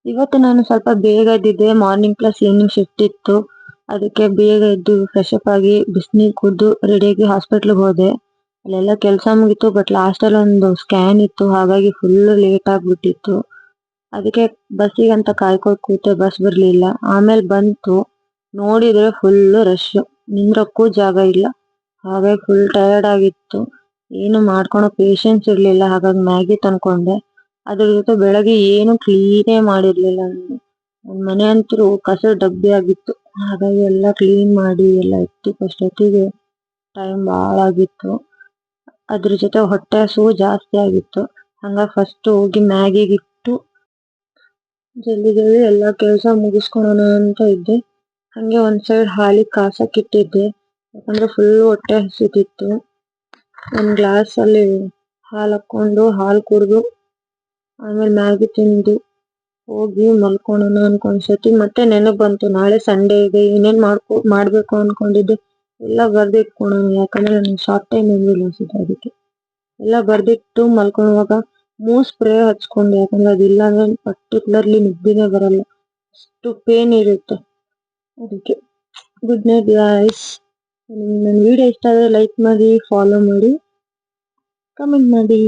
ಇವತ್ತು ನಾನು ಸ್ವಲ್ಪ ಬೇಗ ಎದ್ದಿದ್ದೆ. ಮಾರ್ನಿಂಗ್ ಕ್ಲಾಸ್ ಈವ್ನಿಂಗ್ ಶಿಫ್ಟ್ ಇತ್ತು. ಅದಕ್ಕೆ ಬೇಗ ಎದ್ದು ಫ್ರೆಶ್ ಅಪ್ ಆಗಿ ಬಿಸಿನೀರು ಕುಡ್ದು ರೆಡಿಯಾಗಿ ಹಾಸ್ಪಿಟ್ಲಿಗೆ ಹೋದೆ. ಅಲ್ಲೆಲ್ಲ ಕೆಲಸ ಮುಗೀತು. ಬಟ್ ಲಾಸ್ಟಲ್ಲಿ ಒಂದು ಸ್ಕ್ಯಾನ್ ಇತ್ತು, ಹಾಗಾಗಿ ಫುಲ್ ಲೇಟ್ ಆಗ್ಬಿಟ್ಟಿತ್ತು. ಅದಕ್ಕೆ ಬಸ್ಸಿಗೆ ಅಂತ ಕಾಯ್ಕೊಂಡು ಕೂತೆ, ಬಸ್ ಬರ್ಲಿಲ್ಲ. ಆಮೇಲೆ ಬಂತು, ನೋಡಿದ್ರೆ ಫುಲ್ ರಶ್, ನಿಂದ್ರಕ್ಕೂ ಜಾಗ ಇಲ್ಲ. ಹಾಗಾಗಿ ಫುಲ್ ಟಯರ್ಡ್ ಆಗಿತ್ತು. ಏನು ಮಾಡ್ಕೊಳೋ ಪೇಶನ್ಸ್ ಇರ್ಲಿಲ್ಲ. ಹಾಗಾಗಿ ಮ್ಯಾಗಿ ತಂದ್ಕೊಂಡೆ. ಅದ್ರ ಜೊತೆ ಬೆಳಗ್ಗೆ ಏನು ಕ್ಲೀನೇ ಮಾಡಿರ್ಲಿಲ್ಲ ನಾನು. ನನ್ ಮನೆ ಅಂತೂ ಕಸದ ಡಬ್ಬಿ ಆಗಿತ್ತು. ಹಾಗಾಗಿ ಎಲ್ಲ ಕ್ಲೀನ್ ಮಾಡಿ ಎಲ್ಲ ಅಷ್ಟೊತ್ತಿಗೆ ಟೈಮ್ ಭಾಳ ಆಗಿತ್ತು. ಅದ್ರ ಜೊತೆ ಹೊಟ್ಟೆ ಹಸಿವು ಜಾಸ್ತಿ ಆಗಿತ್ತು. ಹಂಗಾಗಿ ಫಸ್ಟ್ ಹೋಗಿ ಮ್ಯಾಗಿಗಿಟ್ಟು ಜಲ್ದಿ ಜಲ್ದಿ ಎಲ್ಲ ಕೆಲಸ ಮುಗಿಸ್ಕೊಳೋಣ ಅಂತ ಇದ್ದೆ. ಹಂಗೆ ಒಂದ್ ಸೈಡ್ ಹಾಲಿಗೆ ಕಾಸಕ್ ಇಟ್ಟಿದ್ದೆ, ಯಾಕಂದ್ರೆ ಫುಲ್ ಹೊಟ್ಟೆ ಹಸಿತಿತ್ತು. ಒಂದ್ ಗ್ಲಾಸ್ ಅಲ್ಲಿ ಹಾಲು ಹಾಕೊಂಡು ಹಾಲು ಕುಡ್ದು ಆಮೇಲೆ ಮ್ಯಾಗಿ ತಿಂದು ಹೋಗಿ ಮಲ್ಕೊಳೋಣ ಅನ್ಕೊಂಡ್ಸತಿ ಮತ್ತೆ ನೆನಪು ಬಂತು, ನಾಳೆ ಸಂಡೇ ಇದೆ, ಏನೇನ್ ಮಾಡ್ಬೇಕು ಅನ್ಕೊಂಡಿದ್ದೆ ಎಲ್ಲ ಬರ್ದಿಟ್ಕೊಳೋಣ. ಯಾಕಂದ್ರೆ ನನಗೆ ಶಾರ್ಟ್ ಟೈಮ್ ಮೆಮೊರಿ ಅನ್ಸುತ್ತೆ. ಅದಕ್ಕೆ ಎಲ್ಲ ಬರ್ದಿಟ್ಟು ಮಲ್ಕೊಳ್ಳುವಾಗ ಸ್ಪ್ರೇ ಹಚ್ಕೊಂಡೆ. ಯಾಕಂದ್ರೆ ಅದಿಲ್ಲ ಅಂದ್ರೆ ಪರ್ಟಿಕ್ಯುಲರ್ಲಿ ನಿದ್ದೆನೇ ಬರಲ್ಲ, ಅಷ್ಟು ಪೇನ್ ಇರುತ್ತೆ. ಅದಕ್ಕೆ ಗುಡ್ ನೈಟ್ ಗಾಯ್ಸ್. ನನ್ನ ವಿಡಿಯೋ ಇಷ್ಟ ಆದರೆ ಲೈಕ್ ಮಾಡಿ, ಫಾಲೋ ಮಾಡಿ, ಕಮೆಂಟ್ ಮಾಡಿ.